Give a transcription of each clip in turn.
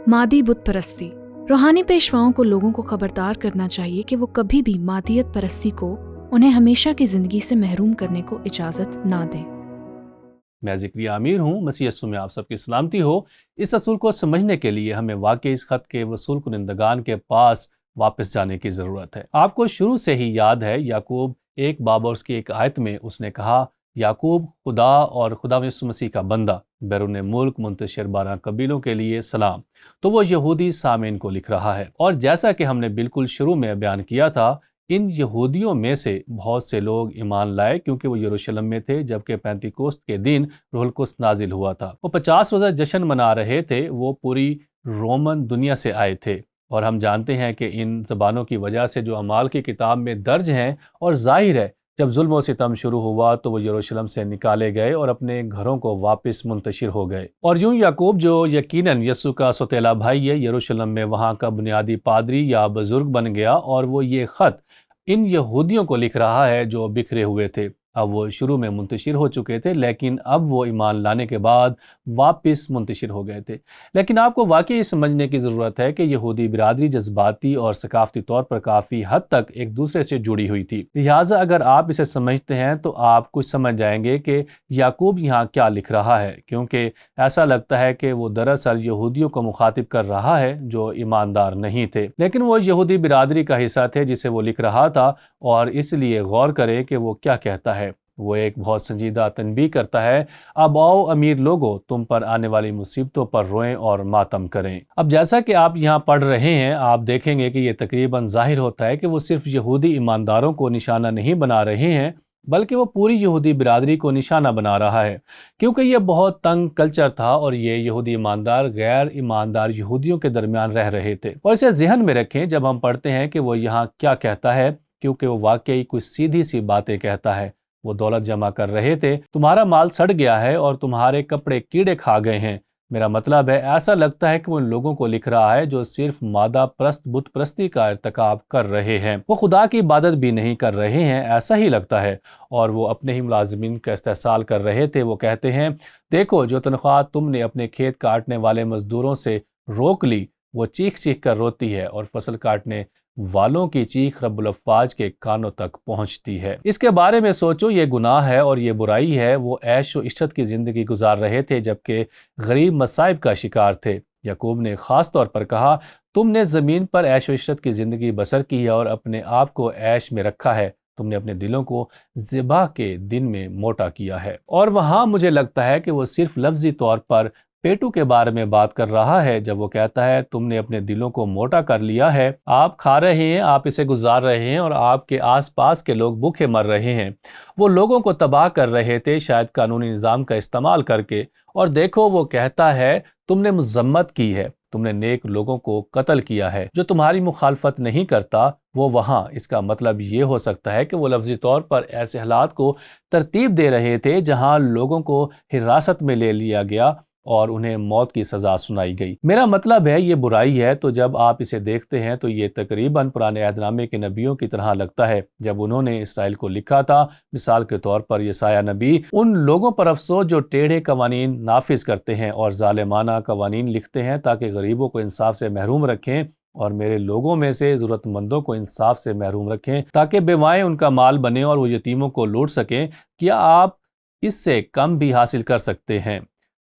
मादी बुत परस्ती। रूहानी पेशवाओं को लोगों को खबरदार करना चाहिए कि वो कभी भी मादियत परस्ती को उन्हें हमेशा की ज़िंदगी से महरूम करने को इजाज़त ना दें। मैं ज़िक्री आमिर हूँ। मसीह यस्सु में आप सबकी सलामती हो। इस असूल को समझने के लिए हमें वाकई इस खत के वसूल कुनिंदगान के पास वापस जाने की ज़रूरत है। आपको शुरू से ही याद है, याकूब एक बाब और उसकी एक आयत में उसने कहा, याकूब खुदा और खुदा यस्सु मसीह का बंदा बैरून मुल्क मुंतशिर 12 कबीलों के लिए सलाम। तो वो यहूदी सामीन को लिख रहा है, और जैसा कि हमने बिल्कुल शुरू में बयान किया था, इन यहूदियों में से बहुत से लोग ईमान लाए क्योंकि वो यरूशलेम में थे जबकि पेंतीकोस्त के दिन रूहुल कुद्स नाजिल हुआ था। वो 50 रोज़ा जश्न मना रहे थे। वो पूरी रोमन दुनिया से आए थे, और हम जानते हैं कि इन ज़बानों की वजह से जो अमाल की किताब में दर्ज हैं, और जाहिर है जब जुल्म व सितम शुरू हुआ तो वो यरूशलेम से निकाले गए और अपने घरों को वापस मुंतशिर हो गए। और यूं याकूब, जो यकीनन यस्सु का सौतेला भाई है, यरूशलेम में वहाँ का बुनियादी पादरी या बुजुर्ग बन गया, और वो ये ख़त इन यहूदियों को लिख रहा है जो बिखरे हुए थे। अब वो शुरू में मुंतशिर हो चुके थे, लेकिन अब वो ईमान लाने के बाद वापस मुंतशिर हो गए थे। लेकिन आपको वाकई ये समझने की ज़रूरत है कि यहूदी बिरादरी जज्बाती और सकाफती तौर पर काफ़ी हद तक एक दूसरे से जुड़ी हुई थी। लिहाजा अगर आप इसे समझते हैं तो आप कुछ समझ जाएंगे कि याकूब यहाँ क्या लिख रहा है, क्योंकि ऐसा लगता है कि वो दरअसल यहूदियों को मुखातिब कर रहा है जो ईमानदार नहीं थे, लेकिन वो यहूदी बिरादरी का हिस्सा थे जिसे वो लिख रहा था। और इसलिए गौर करें कि वो क्या कहता है। वो एक बहुत संजीदा तनबीह करता है, अब आओ अमीर लोगों, तुम पर आने वाली मुसीबतों पर रोएं और मातम करें। अब जैसा कि आप यहाँ पढ़ रहे हैं, आप देखेंगे कि ये तकरीबन जाहिर होता है कि वो सिर्फ यहूदी ईमानदारों को निशाना नहीं बना रहे हैं, बल्कि वो पूरी यहूदी बिरादरी को निशाना बना रहा है, क्योंकि ये बहुत तंग कल्चर था और ये यहूदी ईमानदार गैर ईमानदार यहूदियों के दरमियान रह रहे थे। और इसे जहन में रखें जब हम पढ़ते हैं कि वो यहाँ क्या कहता है, क्योंकि वो वाकई कुछ सीधी सी बातें कहता है। वो दौलत जमा कर रहे थे, तुम्हारा माल सड़ गया है और तुम्हारे कपड़े कीड़े खा गए हैं। मेरा मतलब है, ऐसा लगता है कि वो उन लोगों को लिख रहा है जो सिर्फ मादा प्रस्त बुत प्रस्ती का इर्तिकाब कर रहे हैं। वो खुदा की इबादत भी नहीं कर रहे हैं, ऐसा ही लगता है। और वो अपने ही मुलाजिमीन का इस्तेहसाल कर रहे थे। वो कहते हैं, देखो जो तनख्वाह तुमने अपने खेत काटने वाले मजदूरों से रोक ली, वो चीख चीख कर रोती है, और फसल काटने वालों की चीख रब्बुल अफ़वाज के कानों तक पहुंचती है। इसके बारे में सोचो, ये गुनाह है और ये बुराई है। वो ऐश व इश्रत की जिंदगी गुजार रहे थे जबकि गरीब मसाइब का शिकार थे। याकूब ने खास तौर पर कहा, तुमने ज़मीन पर ऐश व इश्रत की ज़िंदगी बसर की है और अपने आप को ऐश में रखा है। तुमने अपने दिलों को ज़िबा के दिन में मोटा किया है। और वहाँ मुझे लगता है कि वो सिर्फ लफ्जी तौर पर पेटू के बारे में बात कर रहा है जब वो कहता है, तुमने अपने दिलों को मोटा कर लिया है। आप खा रहे हैं, आप इसे गुजार रहे हैं, और आपके आसपास के लोग भूखे मर रहे हैं। वो लोगों को तबाह कर रहे थे, शायद कानूनी निज़ाम का इस्तेमाल करके। और देखो वो कहता है, तुमने मजम्मत की है, तुमने नेक लोगों को कत्ल किया है। जो तुम्हारी मुखालफत नहीं करता वो वहाँ, इसका मतलब ये हो सकता है कि वो लफ्जी तौर पर ऐसे हालात को तरतीब दे रहे थे जहाँ लोगों को हिरासत में ले लिया गया और उन्हें मौत की सज़ा सुनाई गई। मेरा मतलब है ये बुराई है। तो जब आप इसे देखते हैं तो ये तकरीबन पुराने अहदनामे के नबियों की तरह लगता है जब उन्होंने इसराइल को लिखा था। मिसाल के तौर पर यसाया नबी उन लोगों पर अफसोस जो टेढ़े कवानीन नाफिज करते हैं और जालिमाना कवानीन लिखते हैं ताकि गरीबों को इंसाफ से महरूम रखें, और मेरे लोगों में से ज़रूरतमंदों को इंसाफ से महरूम रखें ताकि बेवाएं उनका माल बने और वो यतीमों को लूट सकें। क्या आप इससे कम भी हासिल कर सकते हैं?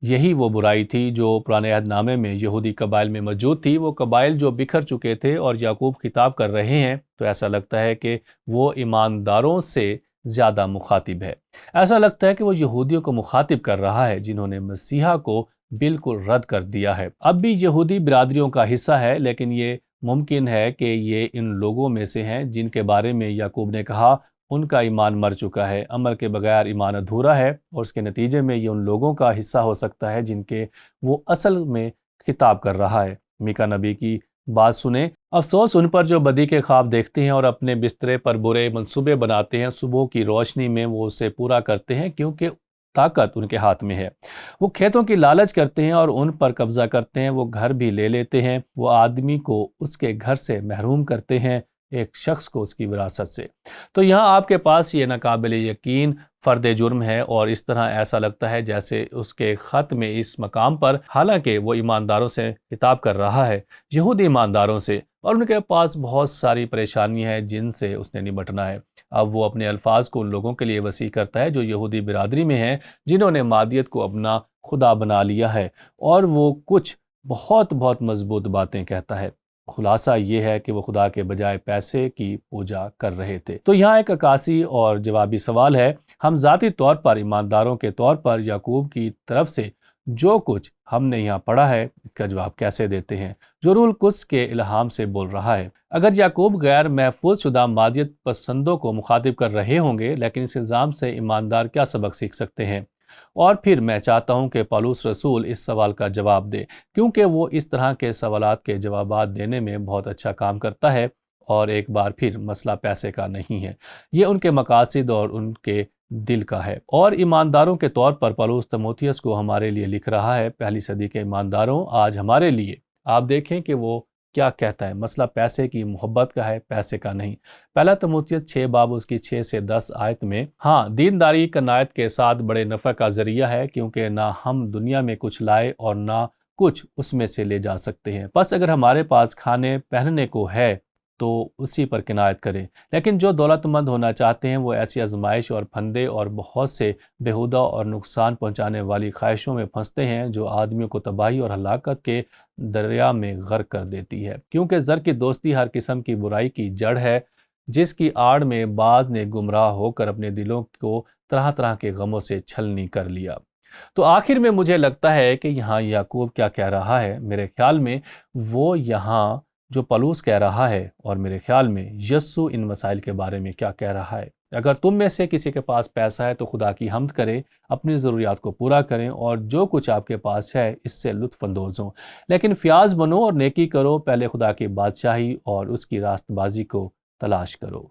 यही वो बुराई थी जो पुराने अहदनामे में यहूदी कबाइल में मौजूद थी। वो कबाइल जो बिखर चुके थे, और याकूब खिताब कर रहे हैं तो ऐसा लगता है कि वो ईमानदारों से ज़्यादा मुखातिब है। ऐसा लगता है कि वो यहूदियों को मुखातिब कर रहा है जिन्होंने मसीहा को बिल्कुल रद्द कर दिया है। अब भी यहूदी बिरादरियों का हिस्सा है, लेकिन ये मुमकिन है कि ये इन लोगों में से हैं जिनके बारे में याकूब ने कहा उनका ईमान मर चुका है। अमल के बगैर ईमान अधूरा है, और उसके नतीजे में ये उन लोगों का हिस्सा हो सकता है जिनके वो असल में खिताब कर रहा है। मीका नबी की बात सुने, अफसोस उन पर जो बदी के ख्वाब देखते हैं और अपने बिस्तरे पर बुरे मंसूबे बनाते हैं। सुबह की रोशनी में वो उसे पूरा करते हैं क्योंकि ताकत उनके हाथ में है। वो खेतों की लालच करते हैं और उन पर कब्जा करते हैं। वो घर भी ले लेते हैं, वो आदमी को उसके घर से महरूम करते हैं। ایک شخص کو اس کی وراثت سے۔ تو یہاں آپ کے پاس یہ ناقابل یقین فرد جرم ہے، اور اس طرح ایسا لگتا ہے جیسے اس کے خط میں اس مقام پر، حالانکہ وہ ایمانداروں سے خطاب کر رہا ہے، یہودی ایمانداروں سے، اور ان کے پاس بہت ساری پریشانیاں ہیں جن سے اس نے نمٹنا ہے۔ اب وہ اپنے الفاظ کو ان لوگوں کے لیے وسیع کرتا ہے جو یہودی برادری میں ہیں، جنہوں نے مادیت کو اپنا خدا بنا لیا ہے، اور وہ کچھ بہت بہت مضبوط باتیں کہتا ہے۔ خلاصہ یہ ہے کہ وہ خدا کے بجائے پیسے کی پوجا کر رہے تھے۔ تو یہاں ایک عکاسی اور جوابی سوال ہے، ہم ذاتی طور پر ایمانداروں کے طور پر یعقوب کی طرف سے جو کچھ ہم نے یہاں پڑھا ہے اس کا جواب کیسے دیتے ہیں، جو روح القدس کے الہام سے بول رہا ہے؟ اگر یعقوب غیر محفوظ شدہ مادیت پسندوں کو مخاطب کر رہے ہوں گے، لیکن اس الزام سے ایماندار کیا سبق سیکھ سکتے ہیں؟ اور پھر میں چاہتا ہوں کہ پولس رسول اس سوال کا جواب دے، کیونکہ وہ اس طرح کے سوالات کے جوابات دینے میں بہت اچھا کام کرتا ہے، اور ایک بار پھر مسئلہ پیسے کا نہیں ہے، یہ ان کے مقاصد اور ان کے دل کا ہے۔ اور ایمانداروں کے طور پر پولس تیموتھیوس کو ہمارے لیے لکھ رہا ہے، پہلی صدی کے ایمانداروں، آج ہمارے لیے آپ دیکھیں کہ وہ کیا کہتا ہے۔ مسئلہ پیسے کی محبت کا ہے، پیسے کا نہیں۔ پہلا تیموتھیوس 6 باب اس کی 6 سے 10 آیت میں، ہاں دینداری قناعت کے ساتھ بڑے نفع کا ذریعہ ہے، کیونکہ نہ ہم دنیا میں کچھ لائے اور نہ کچھ اس میں سے لے جا سکتے ہیں، بس اگر ہمارے پاس کھانے پہننے کو ہے تو اسی پر قناعت کریں۔ لیکن جو دولت مند ہونا چاہتے ہیں وہ ایسی آزمائش اور پھندے اور بہت سے بےہودہ اور نقصان پہنچانے والی خواہشوں میں پھنستے ہیں، جو آدمیوں کو تباہی اور ہلاکت کے دریا میں غرق کر دیتی ہے، کیونکہ زر کی دوستی ہر قسم کی برائی کی جڑ ہے، جس کی آڑ میں بعض نے گمراہ ہو کر اپنے دلوں کو طرح طرح کے غموں سے چھلنی کر لیا۔ تو آخر میں مجھے لگتا ہے کہ یہاں یعقوب کیا کہہ رہا ہے، میرے خیال میں وہ یہاں جو پولس کہہ رہا ہے، اور میرے خیال میں یسوع ان مسائل کے بارے میں کیا کہہ رہا ہے۔ اگر تم میں سے کسی کے پاس پیسہ ہے تو خدا کی حمد کرے، اپنی ضروریات کو پورا کریں، اور جو کچھ آپ کے پاس ہے اس سے لطف اندوز ہوں، لیکن فیاض بنو اور نیکی کرو، پہلے خدا کی بادشاہی اور اس کی راست بازی کو تلاش کرو۔